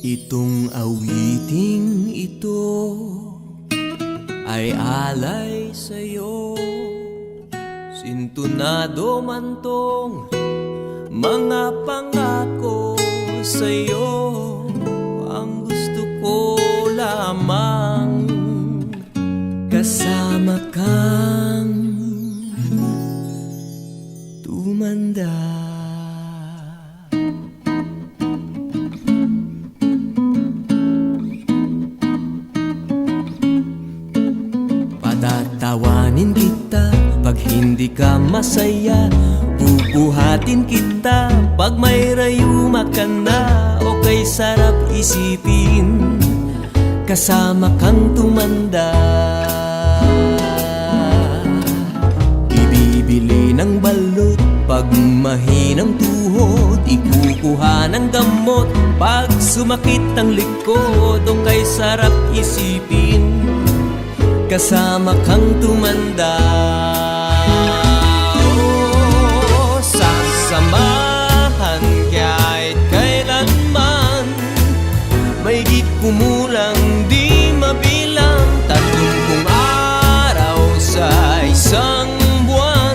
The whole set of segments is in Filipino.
Itong awiting ito ay alay sa'yo. Sintunado man tong mga pangako sa'yo. Ang gusto ko lamang kasama kang tumanda. Patatawanin kita pag hindi ka masaya. Bubuhatin kita pag may rayuma ka na. O kay sarap isipin kasama kang tumanda. Ibibili ng balot pag mahinang tuhod. Ikukuha ng gamot pag sumakit ang likod. O kay sarap isipin kasama kang tumanda. Oh, sasamahan kahit kailanman. Mahigit kumulang di mabilang 30 araw sa isang buwan.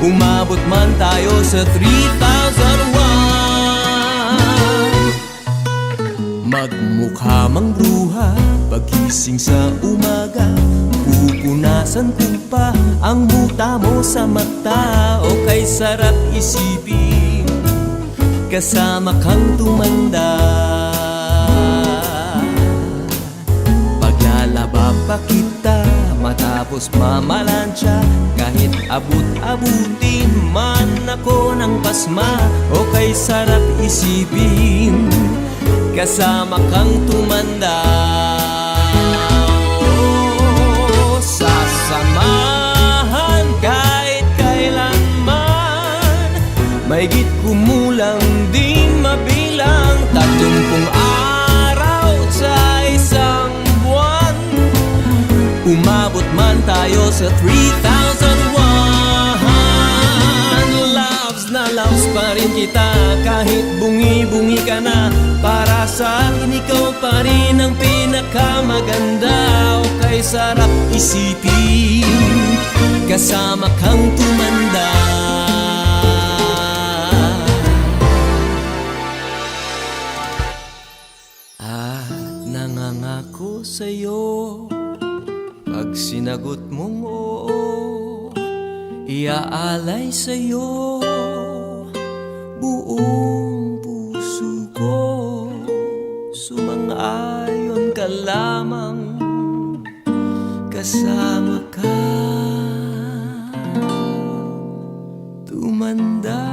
Umabot man tayo sa 3,001. Magmukha mang bruha pagising sa umaga. Pupunasan ko pa ang muta mo sa mata. O kay sarap isipin kasama kang tumanda. Paglalaba pa kita matapos mamalansya. Kahit abut-abutin man ako ng pasma. O kay sarap isipin kasama kang tumanda. Oh, sasamahan kahit kailanman. Mahigit kumulang di mabilang 30 araw sa isang buwan. Umabot man tayo sa 3,001. Loves na loves pa rin kita kahit bungi-bungi ka na. Para sa akin ikaw pa rin ang pinakamaganda. O kay sarap isipin kasama kang tumanda. At nangangako sa'yo pag sinagot mong oo, iaalay sa'yo buong puso ko. Sumang-ayon ka lamang kasama ka tumanda.